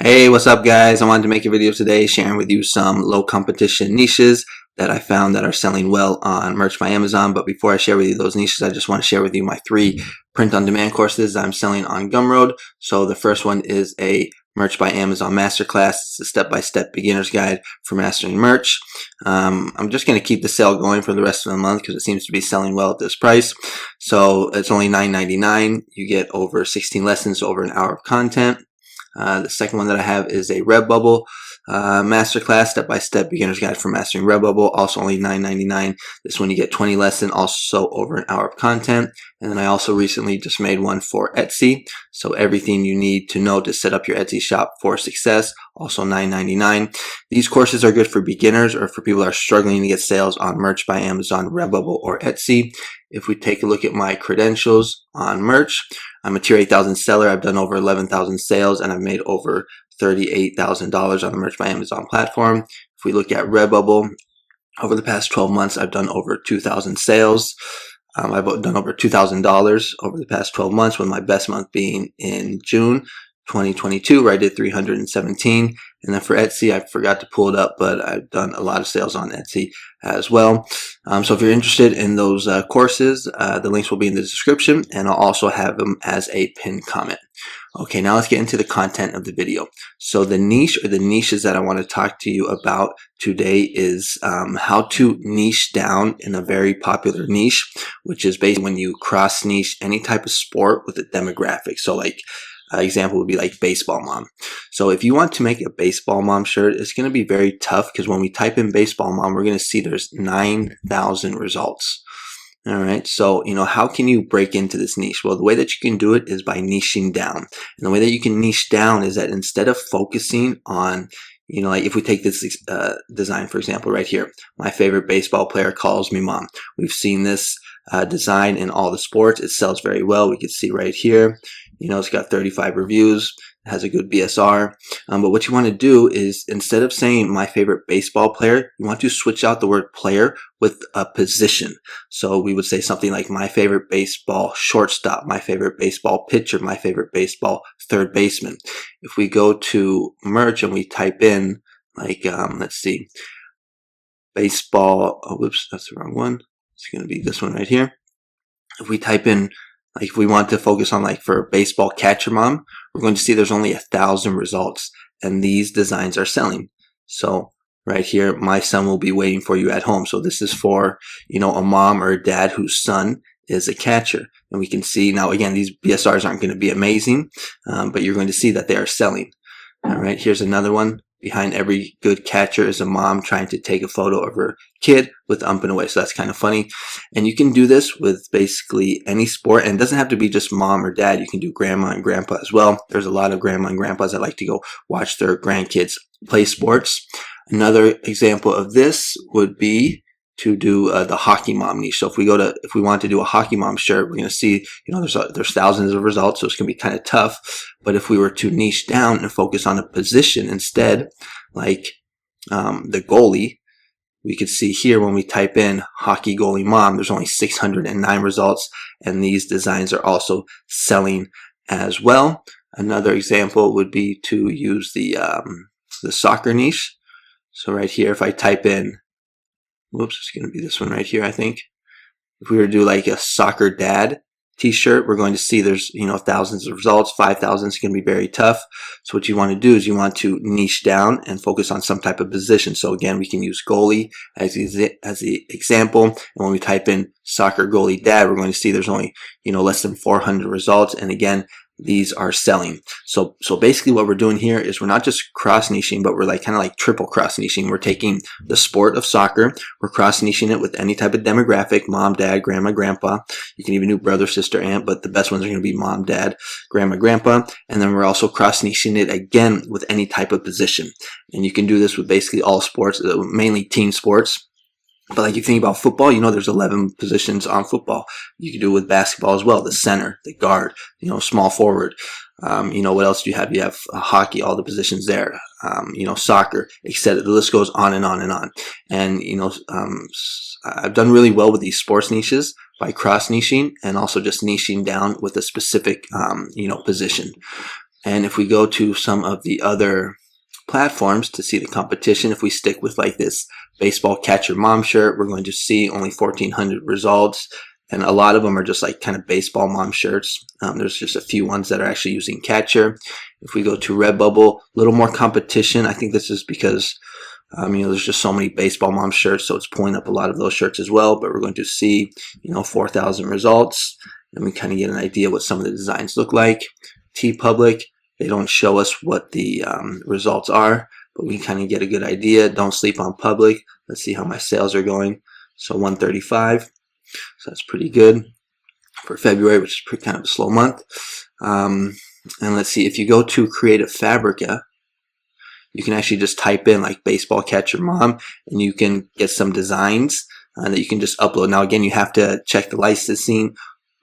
Hey, what's up guys? I wanted to make a video today sharing with you some low competition niches that I found that are selling well on Merch by Amazon. But before I share with you those niches, I just want to share with you my 3 print-on-demand courses I'm selling on Gumroad. So the first one is a Merch by Amazon Masterclass. It's a step-by-step beginner's guide for mastering merch. I'm just going to keep the sale going for the rest of the month because it seems to be selling well at this price. So it's only $9.99. You get over 16 lessons, over an hour of content. The second one that I have is a Redbubble Masterclass, step-by-step beginner's guide for mastering Redbubble, also only $9.99. This one you get 20 lessons, also over an hour of content. And then I also recently just made one for Etsy, so everything you need to know to set up your Etsy shop for success, also $9.99. These courses are good for beginners or for people that are struggling to get sales on Merch by Amazon, Redbubble, or Etsy. If we take a look at my credentials on Merch, I'm a tier 8,000 seller. I've done over 11,000 sales and I've made over $38,000 on the Merch by Amazon platform. If we look at Redbubble, over the past 12 months, I've done over 2,000 sales. I've done over $2,000 over the past 12 months, with my best month being in June 2022, where I did 317. And then for Etsy, I forgot to pull it up, but I've done a lot of sales on Etsy as well. So if you're interested in those courses, the links will be in the description, and I'll also have them as a pinned comment. Okay, now let's get into the content of the video. So the niche, or the niches that I want to talk to you about today, is how to niche down in a very popular niche, which is basically when you cross niche any type of sport with a demographic. So like, example would be like baseball mom. So if you want to make a baseball mom shirt, it's going to be very tough, because when we type in baseball mom, we're going to see there's 9,000 results. All right, so how can you break into this niche? Well, the way that you can do it is by niching down. And the way that you can niche down is that instead of focusing on, like if we take this design, for example, right here, my favorite baseball player calls me mom. We've seen this design in all the sports. It sells very well. We can see right here, it's got 35 reviews. It has a good BSR. But what you want to do is, instead of saying my favorite baseball player, you want to switch out the word player with a position. So we would say something like my favorite baseball shortstop, my favorite baseball pitcher, my favorite baseball third baseman. If we go to Merch and we type in like, let's see, baseball, oh, whoops, that's the wrong one. It's going to be this one right here. If we type in, like if we want to focus on like for baseball catcher mom, we're going to see there's only 1,000 results, and these designs are selling. So right here, my son will be waiting for you at home. So this is for, a mom or a dad whose son is a catcher. And we can see now, again, these BSRs aren't going to be amazing, but you're going to see that they are selling. All right, here's another one. Behind every good catcher is a mom trying to take a photo of her kid with umping away. So that's kind of funny. And you can do this with basically any sport. And it doesn't have to be just mom or dad. You can do grandma and grandpa as well. There's a lot of grandma and grandpas that like to go watch their grandkids play sports. Another example of this would be to do the hockey mom niche. So if we want to do a hockey mom shirt, we're going to see, there's thousands of results, so it's going to be kind of tough. But if we were to niche down and focus on a position instead, like the goalie, we could see here when we type in hockey goalie mom, there's only 609 results, and these designs are also selling as well. Another example would be to use the soccer niche. So right here, if I type in, whoops, it's going to be this one right here, I think. If we were to do like a soccer dad t-shirt, we're going to see there's, thousands of results. 5,000 is going to be very tough. So what you want to do is you want to niche down and focus on some type of position. So again, we can use goalie as the example. And when we type in soccer goalie dad, we're going to see there's only, less than 400 results. And again, these are selling. So basically what we're doing here is we're not just cross niching, but we're kind of like triple cross niching. We're taking the sport of soccer, we're cross niching it with any type of demographic: mom, dad, grandma, grandpa. You can even do brother, sister, aunt, but the best ones are going to be mom, dad, grandma, grandpa. And then we're also cross niching it again with any type of position. And you can do this with basically all sports, mainly team sports. But like, if you think about football, there's 11 positions on football. You can do it with basketball as well: the center, the guard, small forward. What else do you have? You have hockey, all the positions there. Soccer, etc. The list goes on and on and on. And I've done really well with these sports niches by cross niching, and also just niching down with a specific position. And if we go to some of the other platforms to see the competition, if we stick with like this baseball catcher mom shirt, we're going to see only 1,400 results. And a lot of them are just like kind of baseball mom shirts. There's just a few ones that are actually using catcher. If we go to Redbubble, a little more competition. I think this is because there's just so many baseball mom shirts, so it's pulling up a lot of those shirts as well. But we're going to see 4,000 results, and we kind of get an idea what some of the designs look like. TeePublic, they don't show us what the results are, but we kind of get a good idea. Don't sleep on Public. Let's see how my sales are going. So 135. So that's pretty good for February, which is kind of a slow month. And let's see, if you go to Creative Fabrica, you can actually just type in like baseball catcher mom, and you can get some designs that you can just upload. Now again, you have to check the licensing.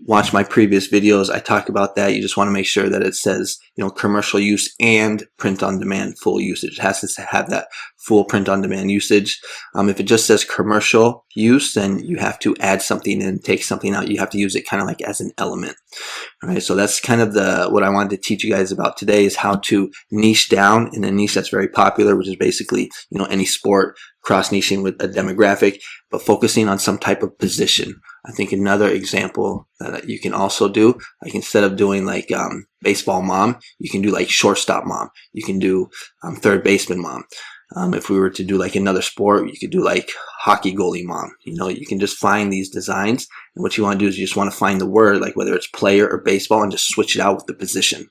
Watch my previous videos. I talk about that. You just want to make sure that it says, commercial use and print on demand full usage. It has to have that full print on demand usage. If it just says commercial use, then you have to add something and take something out. You have to use it kind of like as an element. All right. So that's kind of what I wanted to teach you guys about today, is how to niche down in a niche that's very popular, which is basically, any sport, cross niching with a demographic, but focusing on some type of position. I think another example that you can also do, like instead of doing like baseball mom, you can do like shortstop mom. You can do third baseman mom. If we were to do like another sport, you could do like hockey goalie mom. You can just find these designs, and what you want to do is you just want to find the word, like whether it's player or baseball, and just switch it out with the position.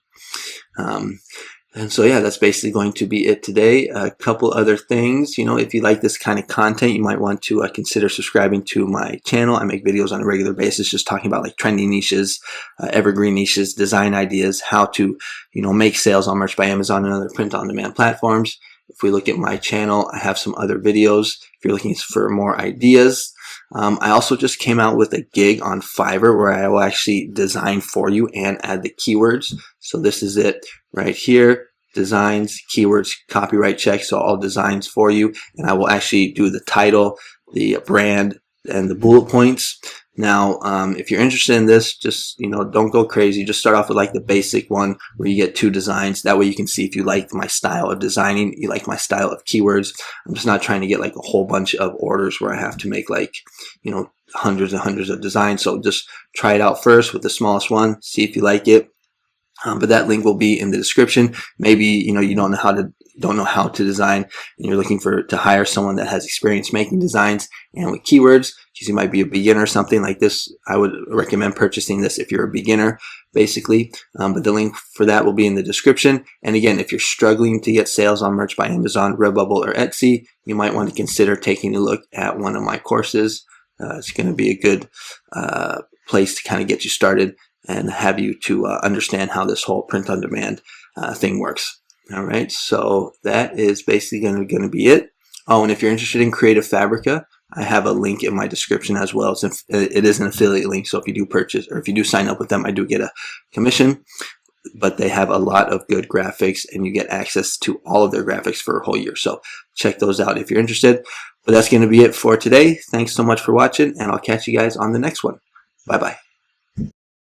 And so yeah, that's basically going to be it today. A couple other things, if you like this kind of content, you might want to consider subscribing to my channel. I make videos on a regular basis just talking about like trendy niches, evergreen niches, design ideas, how to, make sales on Merch by Amazon and other print on demand platforms. If we look at my channel, I have some other videos if you're looking for more ideas. I also just came out with a gig on Fiverr where I will actually design for you and add the keywords. So this is it right here. Designs, keywords, copyright check. So all designs for you. And I will actually do the title, the brand, and the bullet points. Now, if you're interested in this, just, don't go crazy. Just start off with like the basic one where you get 2 designs. That way you can see if you like my style of designing, you like my style of keywords. I'm just not trying to get like a whole bunch of orders where I have to make like, hundreds and hundreds of designs. So just try it out first with the smallest one, see if you like it. But that link will be in the description. Maybe, you don't know how to design, and you're looking to hire someone that has experience making designs and with keywords, because you might be a beginner or something like this. I would recommend purchasing this if you're a beginner, basically. But the link for that will be in the description. And again, if you're struggling to get sales on Merch by Amazon, Redbubble, or Etsy, you might want to consider taking a look at one of my courses. It's going to be a good place to kind of get you started and have you to understand how this whole print on demand thing works. All right, so that is basically going to be it. Oh, and if you're interested in Creative Fabrica, I have a link in my description as well. It is an affiliate link, so if you do purchase or if you do sign up with them, I do get a commission. But they have a lot of good graphics, and you get access to all of their graphics for a whole year. So check those out if you're interested. But that's going to be it for today. Thanks so much for watching, and I'll catch you guys on the next one. Bye-bye.